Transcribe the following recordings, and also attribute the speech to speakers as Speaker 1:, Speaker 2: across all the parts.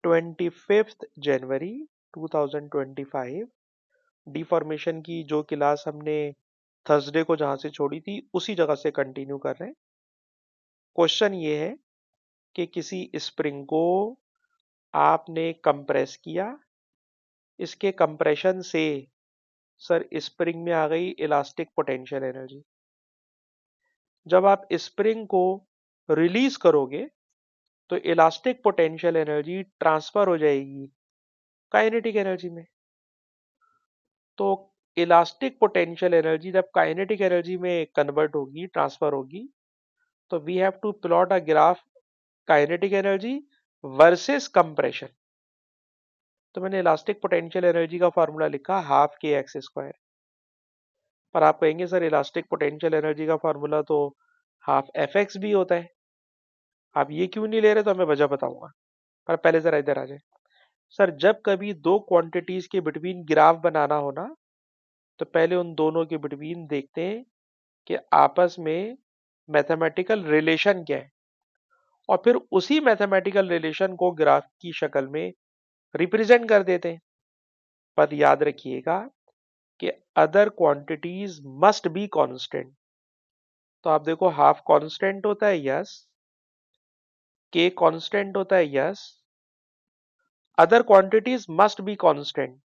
Speaker 1: 25 जनवरी 2025 deformation की जो class हमने थर्सडे को जहां से छोड़ी थी उसी जगह से कंटिन्यू कर रहे हैं। क्वेश्चन ये है कि किसी स्प्रिंग को आपने कंप्रेस किया, इसके कंप्रेशन से सर स्प्रिंग में आ गई इलास्टिक पोटेंशियल एनर्जी। जब आप स्प्रिंग को रिलीज करोगे तो इलास्टिक पोटेंशियल एनर्जी ट्रांसफर हो जाएगी काइनेटिक एनर्जी में। तो इलास्टिक पोटेंशियल एनर्जी जब काइनेटिक एनर्जी में कन्वर्ट होगी, ट्रांसफर होगी, तो we have to plot a graph kinetic energy versus compression. तो मैंने इलास्टिक पोटेंशियल एनर्जी का फॉर्मूला लिखा हाफ के एक्स स्क्वायर। पर आप कहेंगे सर इलास्टिक पोटेंशियल एनर्जी का फॉर्मूला तो हाफ एफ एक्स भी होता है, आप ये क्यों नहीं ले रहे? तो मैं वजह बताऊंगा, पर पहले जरा इधर आ जाए। सर जब कभी दो क्वांटिटीज के बिटवीन ग्राफ बनाना हो ना, तो पहले उन दोनों के बिटवीन देखते हैं कि आपस में मैथमेटिकल रिलेशन क्या है, और फिर उसी मैथमेटिकल रिलेशन को ग्राफ की शक्ल में रिप्रेजेंट कर देते हैं। पर याद रखिएगा कि other quantities must be constant. तो आप देखो हाफ कांस्टेंट होता है, यस। के कांस्टेंट होता है, yes. Other quantities must be constant.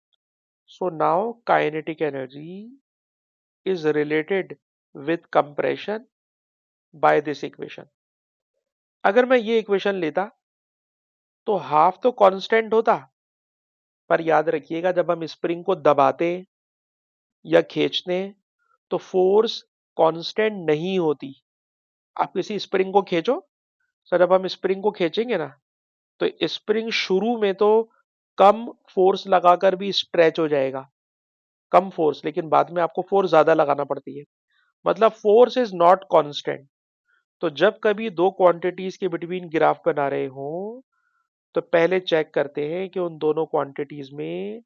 Speaker 1: So now kinetic energy is related with compression by this equation। अगर मैं ये इक्वेशन लेता तो हाफ तो कांस्टेंट होता, पर याद रखिएगा जब हम स्प्रिंग को दबाते या खींचते तो फोर्स कांस्टेंट नहीं होती। आप किसी स्प्रिंग को खींचो, सर जब हम स्प्रिंग को खींचेंगे ना तो स्प्रिंग शुरू में तो कम फोर्स लगाकर भी स्ट्रेच हो जाएगा, कम फोर्स, लेकिन बाद में आपको फोर्स ज्यादा लगाना पड़ती है। मतलब फोर्स इज नॉट कांस्टेंट। तो जब कभी दो क्वांटिटीज के बिटवीन ग्राफ बना रहे हो तो पहले चेक करते हैं कि उन दोनों क्वांटिटीज में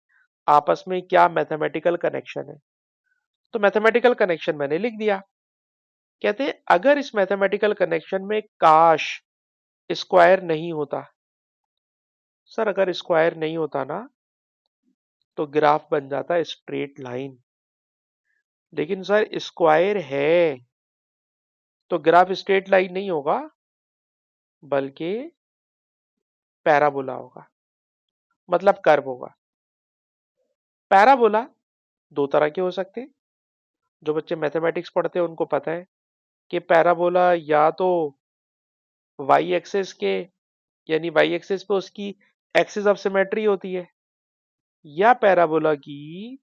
Speaker 1: आपस में क्या मैथमेटिकल कनेक्शन है। तो मैथमेटिकल कनेक्शन मैंने लिख दिया। कहते हैं अगर इस मैथमेटिकल कनेक्शन में काश स्क्वायर नहीं होता, सर अगर स्क्वायर नहीं होता ना तो ग्राफ बन जाता स्ट्रेट लाइन। लेकिन सर स्क्वायर है तो ग्राफ स्ट्रेट लाइन नहीं होगा, बल्कि पैराबोला होगा, मतलब कर्व होगा। पैराबोला दो तरह के हो सकते हैं। जो बच्चे मैथमेटिक्स पढ़ते हैं उनको पता है कि पैराबोला या तो वाई एक्सिस के, यानी वाई एक्सिस पे उसकी एक्सिस ऑफ सिमेट्री होती है, या पैराबोला की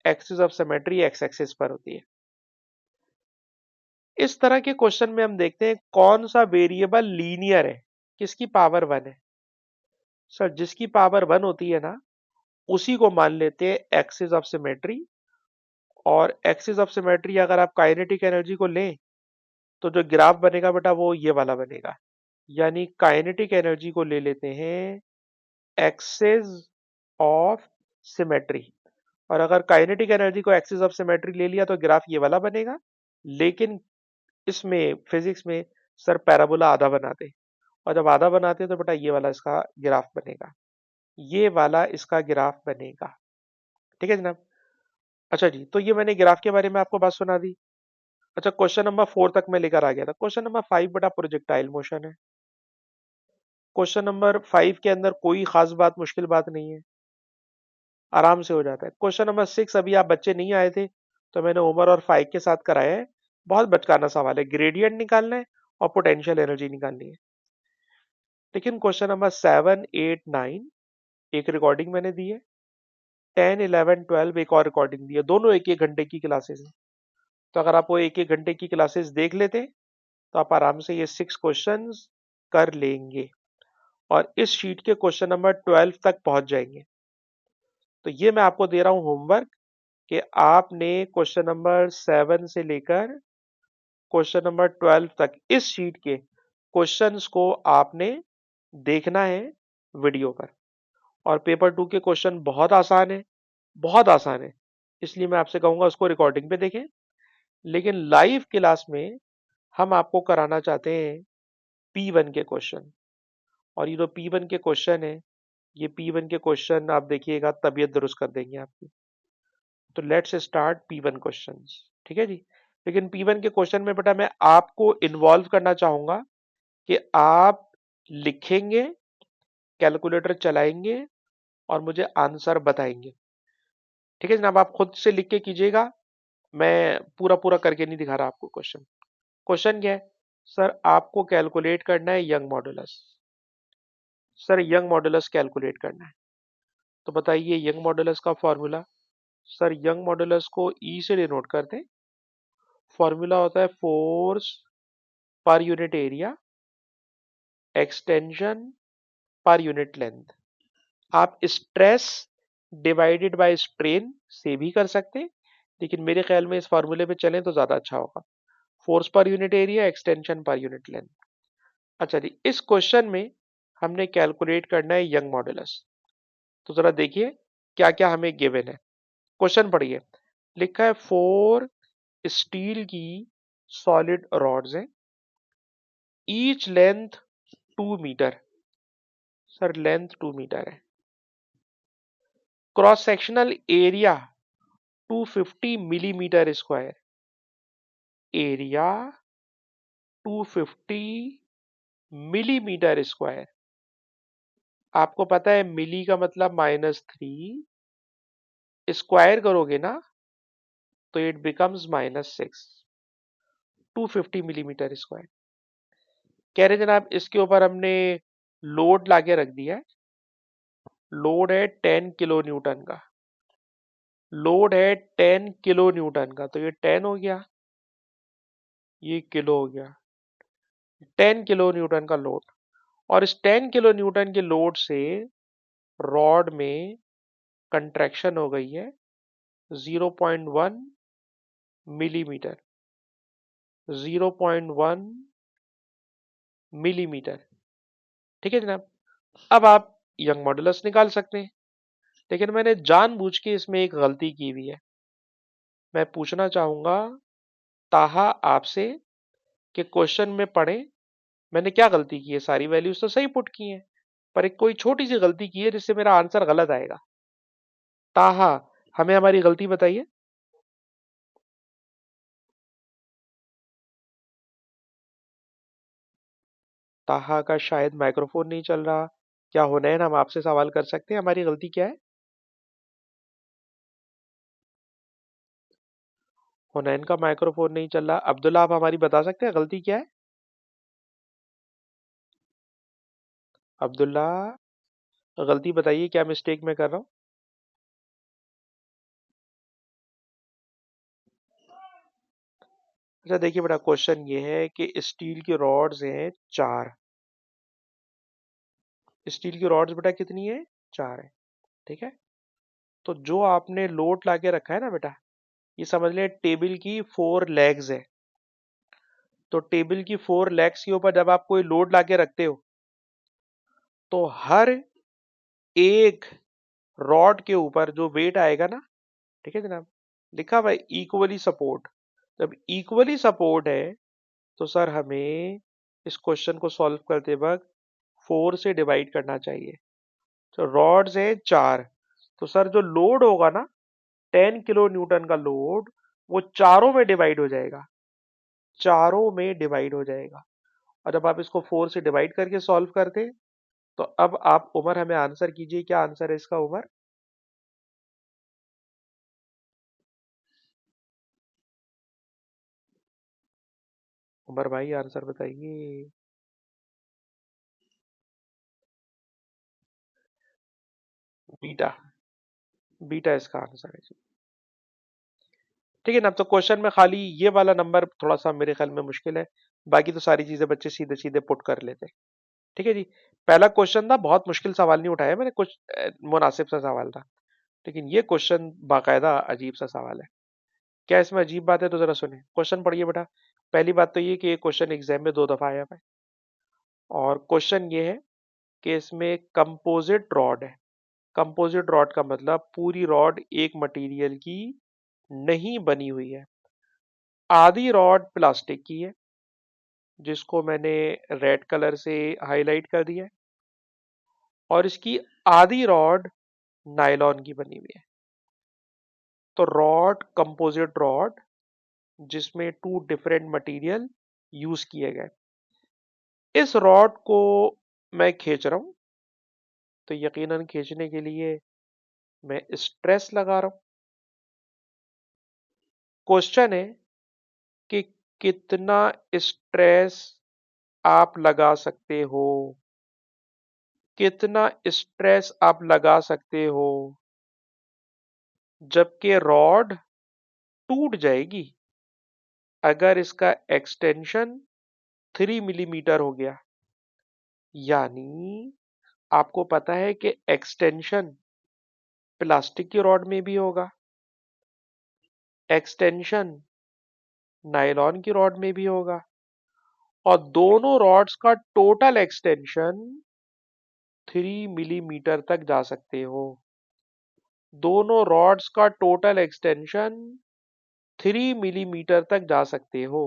Speaker 1: axis of symmetry x axis पर होती है। इस तरह के क्वेश्चन में हम देखते हैं कौन सा वेरिएबल लीनियर है, किसकी पावर 1 है। सर जिसकी पावर 1 होती है ना उसी को मान लेते हैं एक्सिस ऑफ सिमेट्री। और एक्सिस ऑफ सिमेट्री अगर आप काइनेटिक एनर्जी को लें तो जो ग्राफ बनेगा बेटा वो ये वाला बनेगा। यानी काइनेटिक एनर्जी को ले लेते हैं एक्सिस ऑफ सिमेट्री, और अगर काइनेटिक एनर्जी को एक्सिस ऑफ सिमेट्री ले लिया तो ग्राफ ये वाला बनेगा। लेकिन इसमें फिजिक्स में सर पैराबोला आधा बनाते, और जब आधा बनाते तो बेटा ये वाला इसका ग्राफ बनेगा, ये वाला इसका ग्राफ बनेगा। ठीक है जनाब। अच्छा जी, तो ये मैंने ग्राफ के बारे में आपको बात सुना दी। अच्छा क्वेश्चन नंबर 4 तक मैं लेकर आ गया था। क्वेश्चन नंबर 5 बेटा प्रोजेक्टाइल मोशन है। क्वेश्चन नंबर 5 के अंदर कोई खास बात, मुश्किल बात नहीं है, आराम से हो जाता है। क्वेश्चन नंबर 6 अभी आप बच्चे नहीं आए थे तो मैंने उमर और फाइक के साथ कराया है। बहुत बचकाना सवाल है, ग्रेडियंट निकालना है और पोटेंशियल एनर्जी निकालनी है। लेकिन क्वेश्चन नंबर 7, 8, 9 एक रिकॉर्डिंग मैंने दी है, 10, 11, 12 एक और रिकॉर्डिंग दी है, दोनों एक एक घंटे की क्लासेस हैं। तो अगर आप वो एक एक घंटे की क्लासेस देख लेते तो आप आराम से ये 6 क्वेश्चंस कर लेंगे और इस शीट के क्वेश्चन नंबर 12 तक पहुंच जाएंगे। तो ये मैं आपको दे रहा हूं होमवर्क कि आपने क्वेश्चन नंबर 7 से लेकर क्वेश्चन नंबर 12 तक इस शीट के क्वेश्चंस को आपने देखना है वीडियो पर। और पेपर 2 के क्वेश्चन बहुत आसान है, बहुत आसान है, इसलिए मैं आपसे कहूंगा उसको रिकॉर्डिंग पे देखें। लेकिन लाइव क्लास में हम आपको कराना चाहते हैं P1 के क्वेश्चन। और ये जो P1 के क्वेश्चन है ये P1 के क्वेश्चन आप देखिएगा, तबीयत दुरुस्त कर देंगे आपकी। तो लेट्स स्टार्ट P1 क्वेश्चंस, ठीक है जी। लेकिन P1 के क्वेश्चन में बेटा मैं आपको इन्वॉल्व करना चाहूंगा कि आप लिखेंगे, कैलकुलेटर चलाएंगे और मुझे आंसर बताएंगे, ठीक है जनाब। आप खुद से लिख के कीजिएगा, मैं पूरा पूरा करके नहीं दिखा रहा आपको। क्वेश्चन क्वेश्चन क्या है सर? आपको कैलकुलेट करना है young modulus. Sir young modulus calculate करना है, तो बताइए यंग मॉडुलस का फॉर्मूला। सर यंग मॉडुलस को ई से डिनोट करते हैं। फॉर्मूला होता है force per unit area extension per unit length. आप स्ट्रेस डिवाइडेड बाय स्ट्रेन से भी कर सकते हैं, लेकिन मेरे ख्याल में इस फॉर्मूले पे चलें तो ज्यादा अच्छा होगा। Force per unit area extension per unit length. अच्छा जी, इस क्वेश्चन में हमने कैलकुलेट करना है यंग मॉडुलस। तो जरा देखिए क्या क्या हमें गिवन है। क्वेश्चन पढ़िए। लिखा है 4 स्टील की सॉलिड रॉड्स हैं, each length 2 metre. Sir length 2 metre है। Cross sectional area 250 millimetre square. Area 250 millimetre square. आपको पता है मिली का मतलब -3, स्क्वायर करोगे ना तो इट बिकम्स -6। 250 millimetre square. कह रहे जनाब इसके ऊपर हमने लोड लाके रख दिया है। लोड है 10 किलो न्यूटन का। लोड है 10 किलो न्यूटन का, तो ये 10 हो गया, ये किलो हो गया। 10 किलो न्यूटन का लोड, और इस 10 किलो न्यूटन के लोड से रॉड में कंट्रैक्शन हो गई है 0.1 मिलीमीटर। 0.1 मिलीमीटर, ठीक है जनाब। अब आप यंग मॉडुलस निकाल सकते हैं, लेकिन मैंने जानबूझ के इसमें एक गलती की हुई है। मैं पूछना चाहूंगा ताहा आपसे कि क्वेश्चन में पढ़ें मैंने क्या गलती की है। सारी वैल्यूज तो सही पुट की हैं, पर एक कोई छोटी सी गलती की है जिससे मेरा आंसर गलत आएगा। ताहा हमें हमारी गलती बताइए। ताहा का शायद माइक्रोफोन नहीं चल रहा। क्या हुनैन हम आपसे सवाल कर सकते हैं हमारी गलती क्या है? हुनैन का माइक्रोफोन नहीं चल रहा। अब्दुल्ला आप हमारी बता सकते हैं गलती क्या है? अब्दुल्ला गलती बताइए, क्या मिस्टेक मैं कर रहा हूँ? अच्छा देखिए बेटा, क्वेश्चन ये है कि स्टील की रॉड्स हैं 4। स्टील की रॉड्स बेटा कितनी है? 4 है, ठीक है। तो जो आपने लोड लाके रखा है ना बेटा, ये समझ लें टेबल की 4 लेग्स है। तो टेबल की 4 लेग्स के ऊपर जब आप कोई लोड लाके रखते हो, तो हर एक रॉड के ऊपर जो वेट आएगा ना, ठीक है जनाब, लिखा हुआ है इक्वली सपोर्ट। जब इक्वली सपोर्ट है तो सर हमें इस क्वेश्चन को सॉल्व करते वक्त 4 से डिवाइड करना चाहिए। तो रॉड्स है 4, तो सर जो लोड होगा ना 10 किलो न्यूटन का लोड, वो चारों में डिवाइड हो जाएगा। चारों में डिवाइड हो जाएगा। और जब आप इसको 4 से डिवाइड करके सॉल्व करते, तो अब आप उमर हमें आंसर कीजिए, क्या आंसर है इसका उमर? उमर भाई आंसर बताइए। बीटा। बीटा इसका आंसर है जी। ठीक है ना। तो क्वेश्चन में खाली ये वाला नंबर थोड़ा सा मेरे ख्याल में मुश्किल है, बाकी तो सारी चीजें बच्चे सीधे सीधे पुट कर लेते हैं। ठीक है जी। पहला क्वेश्चन था, बहुत मुश्किल सवाल नहीं उठाया मैंने, कुछ मुनासिब सा सवाल था। लेकिन ये क्वेश्चन बाकायदा अजीब सा सवाल है। क्या इसमें अजीब बात है? तो जरा सुने, क्वेश्चन पढ़िए बेटा। पहली बात तो ये कि ये क्वेश्चन एग्जाम में 2 दफा आया है, और क्वेश्चन ये है कि इसमें कंपोजिट रॉड है। कंपोजिट रॉड का मतलब पूरी रॉड एक मटेरियल की नहीं बनी हुई है। आधी रॉड प्लास्टिक की है, जिसको मैंने रेड कलर से हाईलाइट कर दिया है, और इसकी आधी रॉड नायलॉन की बनी हुई है। तो रॉड कंपोजिट रॉड जिसमें 2 डिफरेंट मटेरियल यूज किए गए, इस रॉड को मैं खींच रहा हूं। तो यकीनन खींचने के लिए मैं स्ट्रेस लगा रहा हूं। क्वेश्चन है कि कितना स्ट्रेस आप लगा सकते हो, कितना स्ट्रेस आप लगा सकते हो जबकि रॉड टूट जाएगी अगर इसका एक्सटेंशन 3 मिलीमीटर हो गया। यानी आपको पता है कि एक्सटेंशन प्लास्टिक की रॉड में भी होगा, एक्सटेंशन नायलॉन की रॉड में भी होगा, और दोनों रॉड्स का टोटल एक्सटेंशन 3 मिलीमीटर तक जा सकते हो। दोनों रॉड्स का टोटल एक्सटेंशन 3 मिलीमीटर तक जा सकते हो।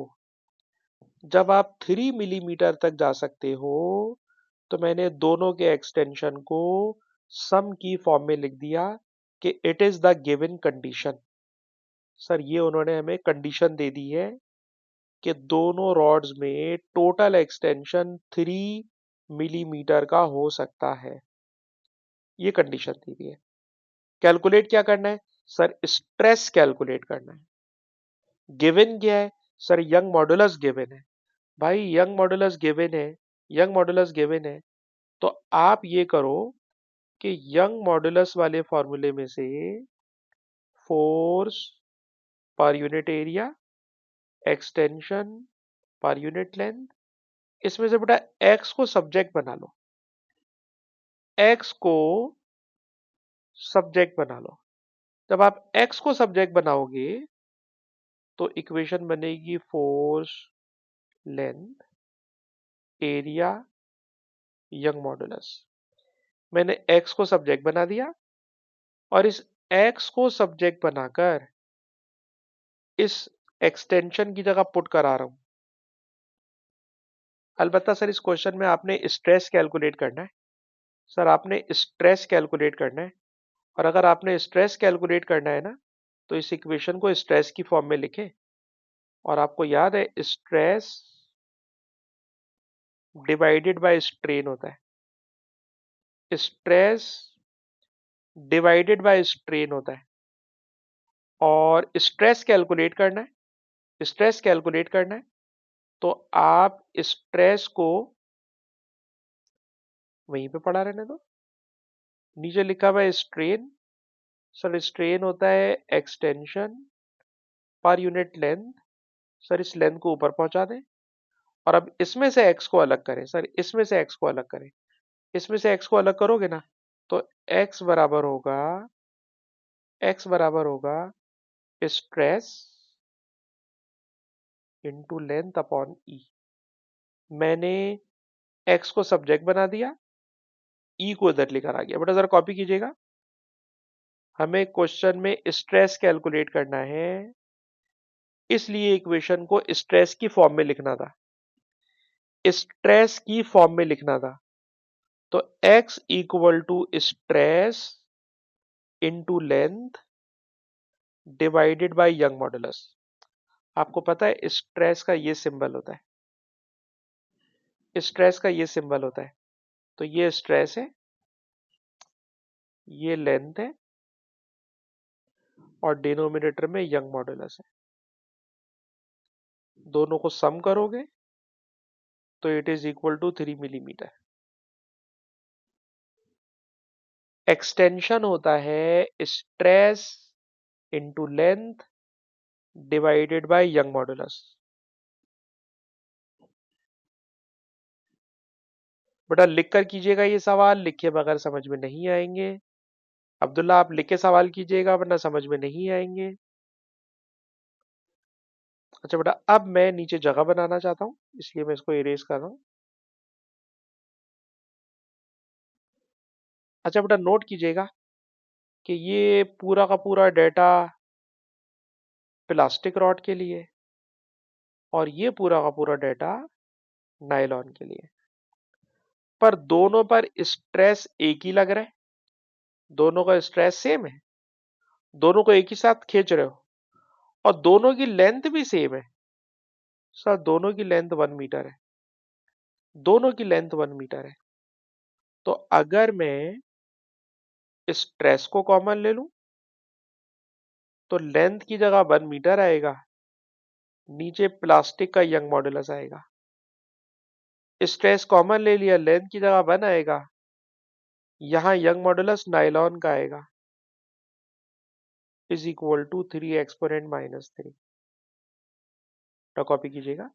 Speaker 1: जब आप 3 मिलीमीटर तक जा सकते हो तो मैंने दोनों के एक्सटेंशन को सम की फॉर्म में लिख दिया कि it is the given condition. Sir ये उन्होंने हमें कंडीशन दे दी है कि दोनों रॉड्स में टोटल एक्सटेंशन 3 मिलीमीटर का हो सकता है। ये कंडीशन दी हुई है। कैलकुलेट क्या करना है? सर स्ट्रेस कैलकुलेट करना है। गिवन क्या है? सर यंग मॉडुलस गिवन है। भाई यंग मॉडुलस गिवन है, यंग मॉडुलस गिवन है, तो आप ये करो कि यंग मॉडुलस वाले फॉर्मूले में से force per unit area, extension per unit length, इसमें से बेटा एक्स को सब्जेक्ट बना लो, एक्स को सब्जेक्ट बना लो। जब आप एक्स को सब्जेक्ट बनाओगे तो इक्वेशन बनेगी force, length, area, young modulus. मैंने एक्स को सब्जेक्ट बना दिया और इस एक्स को सब्जेक्ट बनाकर इस एक्सटेंशन की जगह पुट करा रहा हूं। अलबत्ता सर इस क्वेश्चन में आपने स्ट्रेस कैलकुलेट करना है। सर आपने स्ट्रेस कैलकुलेट करना है, और अगर आपने स्ट्रेस कैलकुलेट करना है ना तो इस इक्वेशन को स्ट्रेस की फॉर्म में लिखें। और आपको याद है स्ट्रेस डिवाइडेड बाय स्ट्रेन होता है, स्ट्रेस डिवाइडेड बाय स्ट्रेन होता है। और स्ट्रेस कैलकुलेट करना है, स्ट्रेस कैलकुलेट करना है तो आप स्ट्रेस को वहीं पे पढ़ा रहने दो। नीचे लिखा हुआ है स्ट्रेन। सर स्ट्रेन होता है extension per unit length. Sir इस लेंथ को ऊपर पहुंचा दें और अब इसमें से एक्स को अलग करें। सर इसमें से एक्स को अलग करें, इसमें से एक्स को अलग करोगे ना तो एक्स बराबर होगा, एक्स बराबर होगा स्ट्रेस इंटू लेंथ अपॉन ई। मैंने एक्स को सब्जेक्ट बना दिया, ई को इधर लेकर आ गया। बेटा जरा कॉपी कीजिएगा। हमें क्वेश्चन में स्ट्रेस कैलकुलेट करना है, इसलिए इक्वेशन को स्ट्रेस की फॉर्म में लिखना था, स्ट्रेस की फॉर्म में लिखना था। तो x equal to stress into length divided by Young modulus. आपको पता है स्ट्रेस का ये सिंबल होता है, स्ट्रेस का ये सिंबल होता है। तो ये स्ट्रेस है, ये लेंथ है, और डिनोमिनेटर में यंग मॉडुलस है। दोनों को सम करोगे तो it is equal to 3 millimetre. Extension होता है stress into length divided by Young modulus. बेटा लिख कर कीजिएगा ये सवाल, लिखे बगैर समझ में नहीं आएंगे। अब्दुल्ला आप लिख के सवाल कीजिएगा वरना समझ में नहीं आएंगे। अच्छा बेटा अब मैं नीचे जगह बनाना चाहता हूं, इसलिए मैं इसको इरेज कर रहा हूं। अच्छा बेटा नोट कीजिएगा कि ये पूरा का पूरा डेटा प्लास्टिक रॉड के लिए और ये पूरा का पूरा डेटा नायलॉन के लिए, पर दोनों पर स्ट्रेस एक ही लग रहा है। दोनों का स्ट्रेस सेम है, दोनों को एक ही साथ खींच रहे हो और दोनों की लेंथ भी सेम है। सर दोनों की लेंथ 1 मीटर है, दोनों की लेंथ 1 मीटर है। तो अगर मैं स्ट्रेस को कॉमन ले लूं तो लेंथ की जगह 1 मीटर आएगा, नीचे प्लास्टिक का यंग मॉडुलस आएगा। स्ट्रेस कॉमन ले लिया, लेंथ की जगह 1 आएगा, यहां यंग मॉडुलस नायलॉन का आएगा, is equal to 3 exponent minus 3। तो कॉपी कीजिएगा।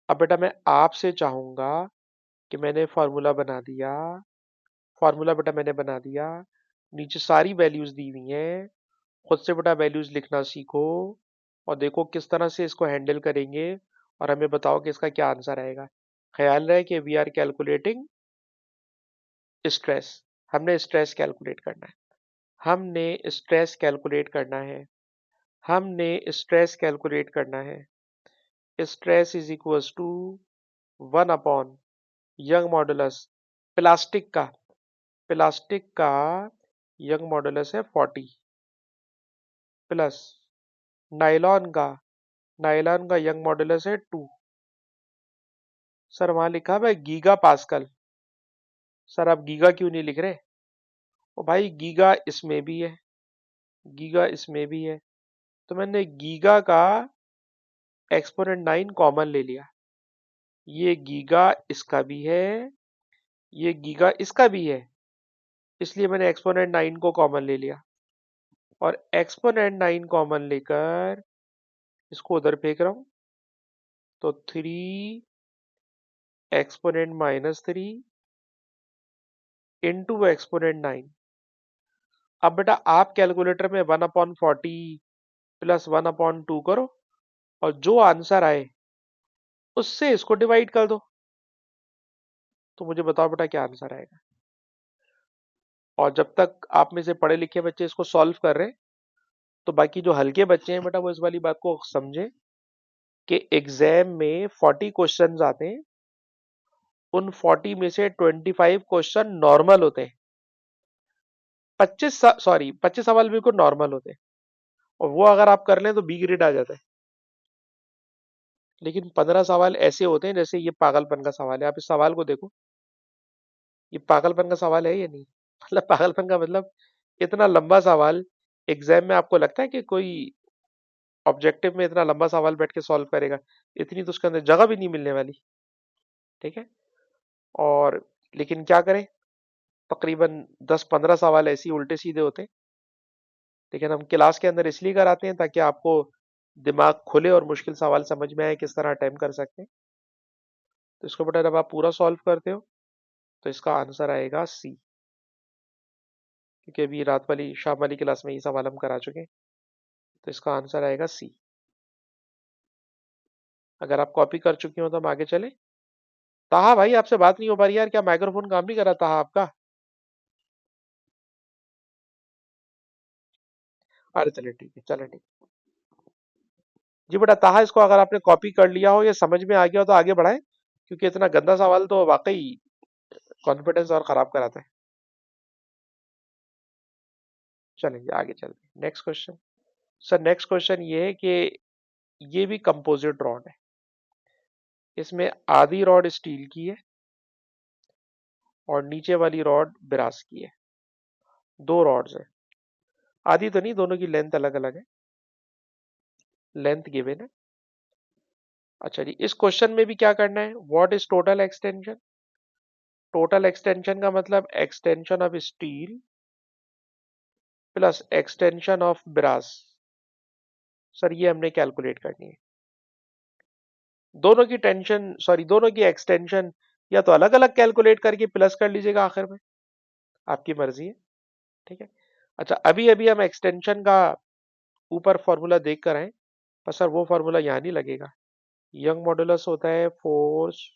Speaker 1: अब बेटा मैं आपसे चाहूंगा कि मैंने फॉर्मूला बना दिया, फॉर्मूला बेटा मैंने बना दिया, नीचे सारी वैल्यूज दी हुई हैं, खुद से बेटा वैल्यूज लिखना सीखो और देखो किस तरह से इसको हैंडल करेंगे और हमें बताओ कि इसका क्या आंसर आएगा। ख्याल रहे कि वी आर कैलकुलेटिंग स्ट्रेस, हमने स्ट्रेस कैलकुलेट करना है, हमने स्ट्रेस कैलकुलेट करना है, हमने स्ट्रेस कैलकुलेट करना है। Stress is equals to 1 upon Young modulus plastic का, प्लास्टिक का यंग मॉडुलस है 40 प्लस नायलॉन का, नायलॉन का यंग मॉडुलस है 2। सर वहां लिखा है गीगा पास्कल, सर आप गीगा क्यों नहीं लिख रहे? ओ भाई गीगा इसमें भी है, गीगा इसमें भी है, तो मैंने गीगा का एक्सपोनेंट 9 कॉमन ले लिया। ये गीगा इसका भी है, ये गीगा इसका भी है, इसलिए मैंने एक्सपोनेंट 9 को कॉमन ले लिया और एक्सपोनेंट 9 कॉमन लेकर इसको उधर फेंक रहा हूं, तो 3 एक्सपोनेंट माइनस 3 इंटू एक्सपोनेंट 9। अब बेटा आप कैलकुलेटर में 1/40 प्लस 1/2 करो और जो आंसर आए उससे इसको डिवाइड कर दो, तो मुझे बताओ बेटा क्या आंसर आएगा। और जब तक आप में से पढ़े लिखे बच्चे इसको सॉल्व कर रहे हैं तो बाकी जो हल्के बच्चे हैं बेटा वो इस वाली बात को समझें कि एग्जाम में 40 क्वेश्चंस आते हैं, उन 40 में से 25 क्वेश्चन नॉर्मल होते हैं, 25 सवाल बिल्कुल नॉर्मल होते हैं और वो अगर आप कर लें तो बी ग्रेड आ जाता है। लेकिन 15 सवाल ऐसे होते हैं जैसे ये पागलपन का सवाल है, आप इस सवाल को देखो, ये पागलपन का सवाल है या नहीं? मतलब पागलपन का मतलब इतना लंबा सवाल एग्जाम में आपको लगता है कि कोई ऑब्जेक्टिव में इतना लंबा सवाल बैठ के सॉल्व करेगा? इतनी तो उसके अंदर जगह भी नहीं मिलने वाली, ठीक है। और लेकिन क्या करें, तकरीबन 10-15 सवाल ऐसे ही उल्टे सीधे होते हैं, लेकिन हम क्लास के अंदर इसलिए कराते हैं ताकि आपको दिमाग खुले और मुश्किल सवाल समझ में आए किस तरह अटेम्प्ट कर सकते हैं। तो इसको बेटा जब आप पूरा सॉल्व करते हो तो इसका आंसर आएगा सी, क्योंकि अभी रात वाली शाम वाली क्लास में ये सवाल हम करा चुके हैं, तो इसका आंसर आएगा सी। अगर आप कॉपी कर चुकी हो तो हम आगे चले। ताहा भाई आपसे बात नहीं हो पा रही यार, क्या माइक्रोफोन काम नहीं कर रहा ताहा आपका? अरे चलिए ठीक है, चले ठीक। जी बेटा ताहा, इसको अगर आपने कॉपी कर लिया हो या समझ में आ गया हो तो आगे बढ़ाएं, क्योंकि इतना गंदा सवाल तो वाकई कॉन्फिडेंस और खराब कराता है। चलेंगे आगे चलते हैं, next question. Sir next question ये है कि ये भी कंपोजिट रॉड है, इसमें आधी रॉड स्टील की है और नीचे वाली रॉड ब्रास की है, दो रॉड्स है, आधी तो नहीं, दोनों की लेंथ अलग अलग है, लेंथ गिवन है। अच्छा जी, इस क्वेश्चन में भी क्या करना है, what is total extension? Total extension का मतलब extension of steel plus extension of brass. Sir ये हमने कैलकुलेट करनी है, दोनों की टेंशन सॉरी दोनों की एक्सटेंशन या तो अलग अलग कैलकुलेट करके प्लस कर लीजिएगा आखिर में, आपकी मर्जी है, ठीक है। अच्छा अभी अभी हम एक्सटेंशन का ऊपर फॉर्मूला देख कर आए, पर सर वो फॉर्मूला यहाँ नहीं लगेगा। यंग मॉडुलस होता है force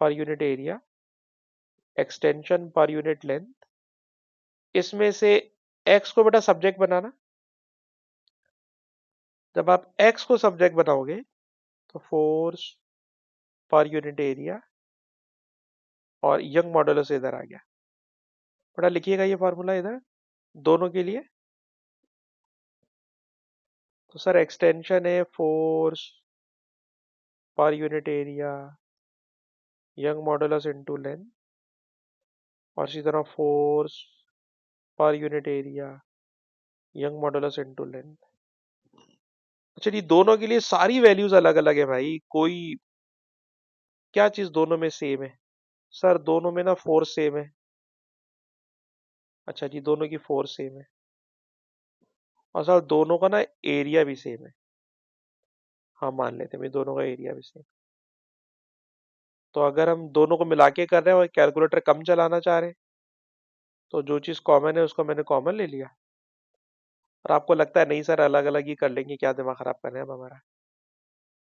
Speaker 1: per unit area, extension per unit length, इसमें से एक्स को बेटा सब्जेक्ट बनाना, जब आप एक्स को सब्जेक्ट बनाओगे तो फोर्स पर यूनिट एरिया और यंग मॉडुलस इधर आ गया। बेटा लिखिएगा ये फॉर्मूला इधर दोनों के लिए। तो सर एक्सटेंशन है force per unit area young modulus into length, और इसी तरह force per unit area young modulus into length. अच्छा जी, दोनों के लिए सारी वैल्यूज अलग अलग है भाई, कोई क्या चीज दोनों में सेम है? सर दोनों में ना फोर्स सेम है। अच्छा जी, दोनों की फोर्स सेम है, और सर दोनों का ना एरिया भी सेम है। हाँ मान लेते हैं भाई दोनों का एरिया भी सेम। तो अगर हम दोनों को मिला के कर रहे हैं और कैलकुलेटर कम चलाना चाह रहे हैं, तो जो चीज कॉमन है उसको मैंने कॉमन ले लिया। और आपको लगता है नहीं सर अलग अलग ही कर लेंगे, क्या दिमाग खराब कर रहे हैं अब हमारा?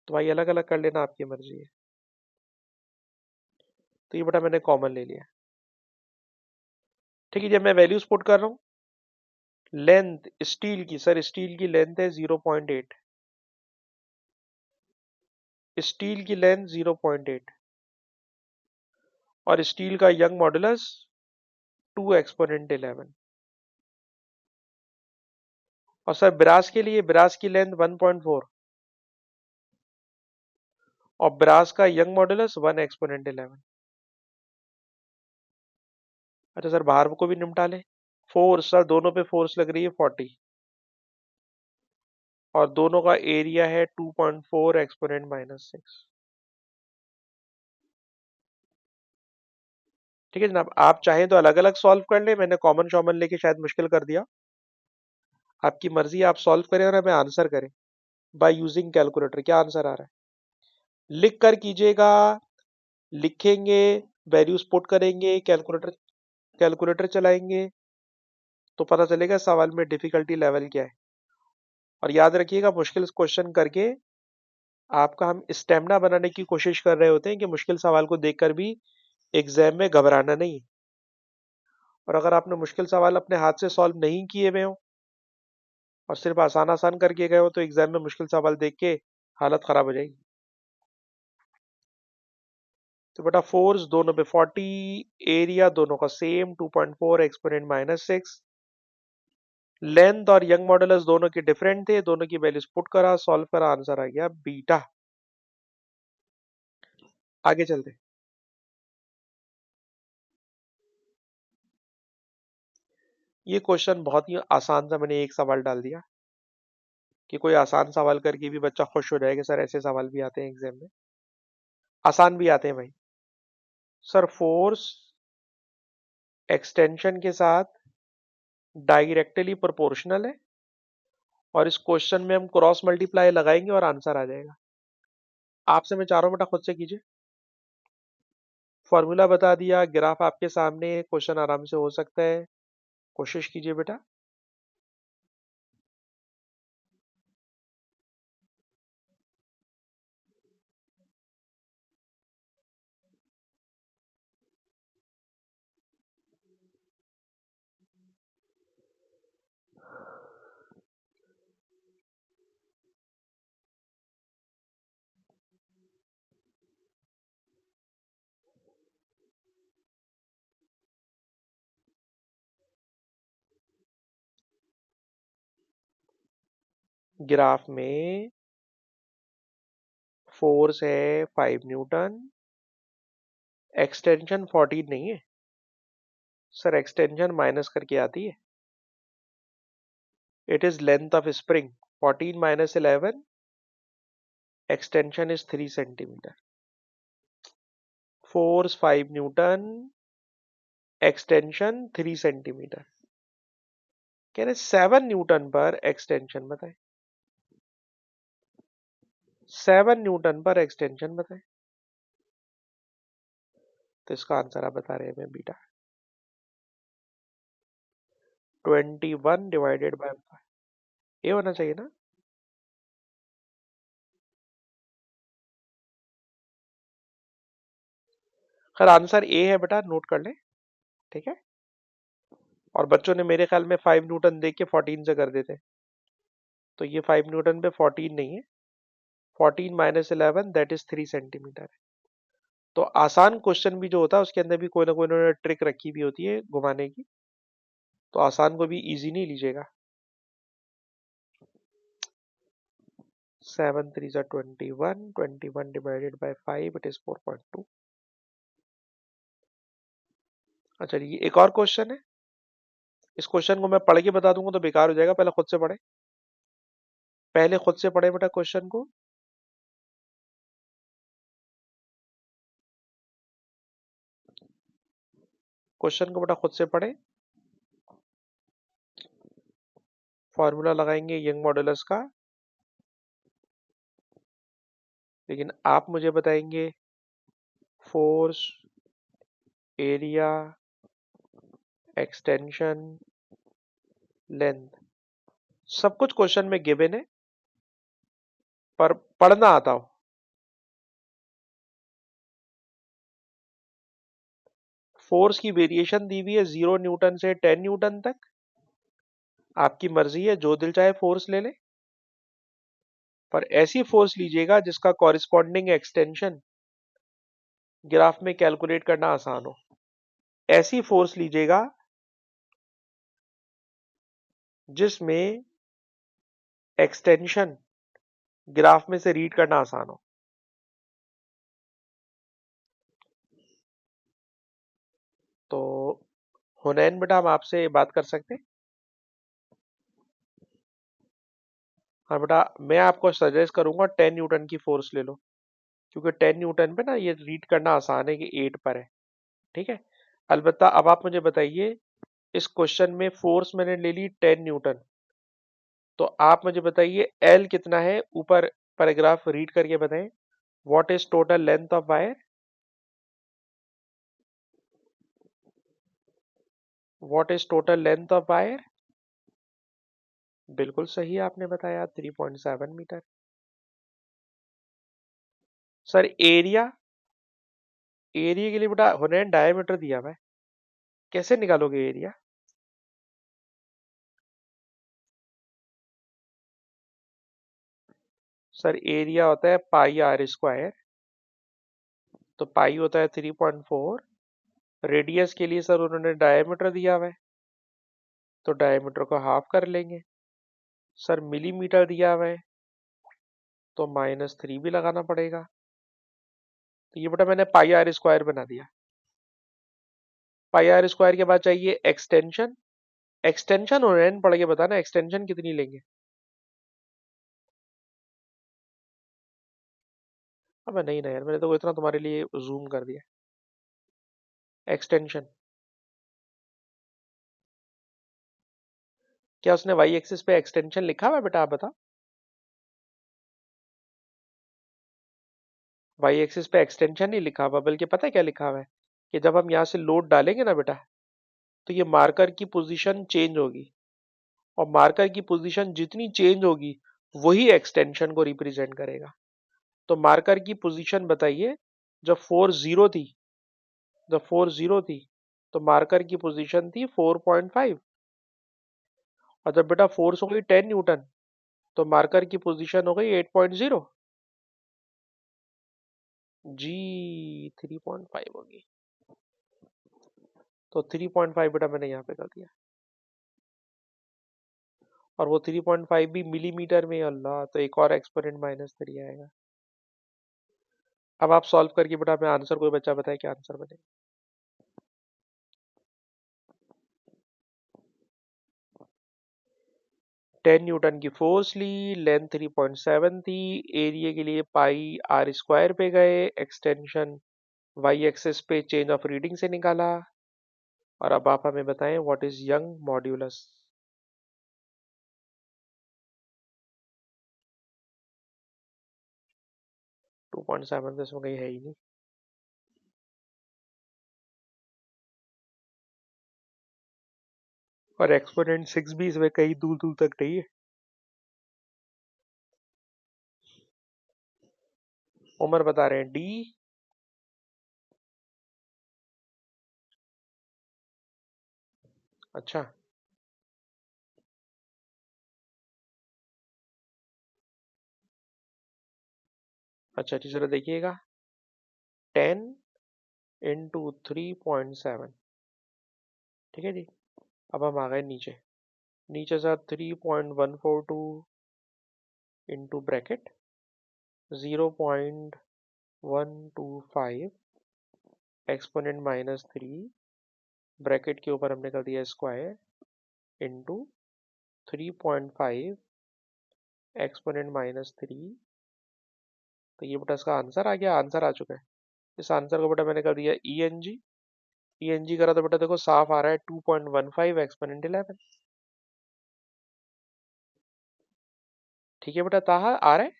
Speaker 1: तो भाई अलग अलग कर लेना, आपकी मर्जी है। तो ये बेटा मैंने कॉमन ले लिया। ठीक है, जब मैं वैल्यूज पुट कर रहा हूँ, लेंथ स्टील की, सर स्टील की लेंथ है 0.8, स्टील की लेंथ 0.8, और स्टील का यंग मॉडुलस 2 एक्सपोनेंट 11। और सर ब्रास के लिए, ब्रास की लेंथ 1.4 और ब्रास का यंग मॉडुलस 1 एक्सपोनेंट 11। अच्छा सर बाहर को भी निपटा ले। फोर्स, सर दोनों पे फोर्स लग रही है 40, और दोनों का एरिया है 2.4 एक्सपोनेंट -6। ठीक है जनाब, आप चाहें तो अलग अलग सॉल्व कर ले, मैंने कॉमन शॉमन लेके शायद मुश्किल कर दिया। आपकी मर्जी, आप सॉल्व करें और हमें आंसर करें बाय यूजिंग कैलकुलेटर। क्या आंसर आ रहा है लिख कर कीजिएगा, लिखेंगे, वैल्यूज पुट करेंगे, कैलकुलेटर कैलकुलेटर चलाएंगे, तो पता चलेगा सवाल में डिफिकल्टी लेवल क्या है। और याद रखिएगा मुश्किल क्वेश्चन करके आपका हम स्टेमिना बनाने की कोशिश कर रहे होते हैं कि मुश्किल सवाल को देखकर भी एग्जाम में घबराना नहीं। और अगर आपने मुश्किल सवाल अपने हाथ से सॉल्व नहीं किए हुए हो और सिर्फ आसान आसान करके गए हो, तो एग्जाम में मुश्किल सवाल देख के हालत खराब हो जाएगी। तो बेटा फोर्स दोनों पे 40, एरिया दोनों का सेम 2.4 एक्सपोनेंट -6, लेंथ और यंग मॉडुलस दोनों के डिफरेंट थे, दोनों की वैल्यूज पुट करा, सॉल्व करा, आंसर आ गया बीटा। आगे चलते। ये क्वेश्चन बहुत ही आसान सा, मैंने एक सवाल डाल दिया कि कोई आसान सवाल करके भी बच्चा खुश हो जाएगा। सर ऐसे सवाल भी आते हैं एग्जाम में, आसान भी आते हैं भाई। सर फोर्स एक्सटेंशन के साथ डायरेक्टली प्रोपोर्शनल है, और इस क्वेश्चन में हम क्रॉस मल्टीप्लाई लगाएंगे और आंसर आ जाएगा। आपसे मैं चारों बेटा खुद से कीजिए। फॉर्मूला बता दिया, ग्राफ आपके सामने है, क्वेश्चन आराम से हो सकता है, कोशिश कीजिए बेटा। ग्राफ में फोर्स है 5 न्यूटन, एक्सटेंशन 14 नहीं है सर, एक्सटेंशन माइनस करके आती है। It is length of spring 14 - 11, extension is 3 centimetre. Force 5 Newton, extension 3 centimetre. कह रहे 7 न्यूटन पर एक्सटेंशन बताएं, 7 न्यूटन पर एक्सटेंशन बताएं। तो इसका आंसर आप बता रहे हैं मैं बीटा 21 डिवाइडेड बाय 5, ये होना चाहिए ना। खैर आंसर ए है बेटा, नोट कर ले, ठीक है। और बच्चों ने मेरे ख्याल में 5 न्यूटन देख के 14 से कर देते, तो ये 5 न्यूटन पे 14 नहीं है, 14 - 11 दैट इज 3 सेंटीमीटर है। तो आसान क्वेश्चन भी जो होता है उसके अंदर भी कोई ना कोई उन्होंने ट्रिक रखी भी होती है घुमाने की, तो आसान को भी इजी नहीं लीजिएगा। 7 3 जा 21, 21 डिवाइडेड बाय 5 इट इज 4.2। अच्छा ये एक और क्वेश्चन है, इस क्वेश्चन को मैं पढ़ के बता दूंगा तो बेकार हो जाएगा, पहले खुद से पढ़े, पहले खुद से पढ़े बेटा क्वेश्चन को। क्वेश्चन को बेटा खुद से पढ़े। फॉर्मूला लगाएंगे यंग मॉडुलस का, लेकिन आप मुझे बताएंगे फोर्स, एरिया, एक्सटेंशन, लेंथ, सब कुछ क्वेश्चन में गिवन है, पर पढ़ना आता हो। फोर्स की वेरिएशन दी हुई है 0 न्यूटन से 10 न्यूटन तक, आपकी मर्जी है जो दिल चाहे फोर्स ले ले, पर ऐसी फोर्स लीजिएगा जिसका कॉरिस्पॉन्डिंग एक्सटेंशन ग्राफ में कैलकुलेट करना आसान हो। ऐसी फोर्स लीजिएगा जिसमें एक्सटेंशन ग्राफ में से रीड करना आसान हो। तो हुनैन बेटा हम आपसे बात कर सकते हैं? हाँ बेटा, मैं आपको सजेस्ट करूंगा 10 न्यूटन की फोर्स ले लो, क्योंकि 10 न्यूटन पे ना ये रीड करना आसान है कि 8 पर है। ठीक है, अलबत्ता अब आप मुझे बताइए, इस क्वेश्चन में फोर्स मैंने ले ली 10 न्यूटन, तो आप मुझे बताइए एल कितना है, ऊपर पैराग्राफ रीड करके बताएं। What is total length of wire? What is total length of wire? बिल्कुल सही आपने बताया, 3.7 मीटर। सर एरिया, एरिया के लिए बेटा हुनैन डायमीटर दिया हुआ है, कैसे निकालोगे एरिया? सर एरिया होता है पाई आर स्क्वायर, तो पाई होता है 3.4। रेडियस के लिए सर उन्होंने डायमीटर दिया हुआ है, तो डायमीटर को हाफ कर लेंगे। सर मिलीमीटर दिया हुआ है, तो -3 भी लगाना पड़ेगा। तो ये बेटा मैंने पाई आर स्क्वायर बना दिया। पाई आर स्क्वायर के बाद चाहिए एक्सटेंशन। एक्सटेंशन और एन पढ़ के बताना, एक्सटेंशन कितनी लेंगे? अब नहीं ना यार, मैंने तो इतना तुम्हारे लिए जूम कर दिया। एक्सटेंशन क्या उसने वाई एक्सिस पे एक्सटेंशन लिखा हुआ है बेटा, आप बताओ। वाई एक्सिस पे एक्सटेंशन नहीं लिखा हुआ, बल्कि पता है क्या लिखा हुआ है, कि जब हम यहाँ से लोड डालेंगे ना बेटा, तो ये मार्कर की पोजीशन चेंज होगी, और मार्कर की पोजीशन जितनी चेंज होगी वही एक्सटेंशन को रिप्रेजेंट करेगा। तो मार्कर की पोजीशन बताइए, जब 4 0 थी, जब 4 0 थी, तो मार्कर की पोजीशन थी 4.5, और जब बेटा फोर्स हो गई 10 न्यूटन, तो मार्कर की पोजीशन हो गई 8.0। जी 3.5 होगी, तो 3.5 बेटा मैंने यहाँ पे कर दिया, और वो 3.5 भी मिलीमीटर में, अल्लाह, तो एक और एक्सपोनेंट -3 आएगा। अब आप सॉल्व करके बेटा मैं आंसर, कोई बच्चा बताए क्या आंसर बनेगा? 10 न्यूटन की फोर्स ली, लेंथ 3.7 थी, एरिया के लिए पाई आर स्क्वायर पे गए, एक्सटेंशन वाई एक्सिस पे चेंज ऑफ रीडिंग से निकाला, और अब आप हमें बताएं व्हाट इज यंग मॉड्यूलस? 2.7 तो इसमें कहीं है ही नहीं, और एक्सपोनेंट 6 भी इसमें कहीं दूर दूर तक नहीं है। उमर बता रहे हैं डी। अच्छा, अच्छा जी जरा देखिएगा, 10 इंटू 3.7। ठीक है जी। अब हम आ गए नीचे, नीचे से 3.142 इंटू ब्रैकेट 0.125 एक्सपोनेंट -3 ब्रैकेट के ऊपर हमने कर दिया स्क्वायर इंटू 3.5 एक्सपोनेंट -3। तो ये बेटा इसका आंसर आ गया, आंसर आ चुका है। इस आंसर को बेटा मैंने कर दिया ई एन जी करा तो बेटा देखो साफ आ रहा है 2.15 एक्सपोनेंट 11। ठीक है बेटा, ताहा आ रहा है।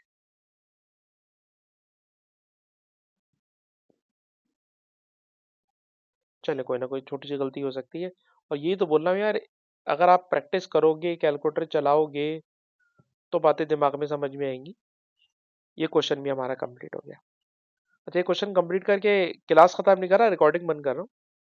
Speaker 1: चले, कोई ना कोई छोटी सी गलती हो सकती है। और यही तो बोल रहा हूँ यार, अगर आप प्रैक्टिस करोगे, कैलकुलेटर चलाओगे, तो बातें दिमाग में समझ में आएंगी। ये क्वेश्चन भी हमारा कंप्लीट हो गया। अच्छा, ये क्वेश्चन कंप्लीट करके क्लास खत्म नहीं कर रहा, रिकॉर्डिंग बंद कर रहा हूँ।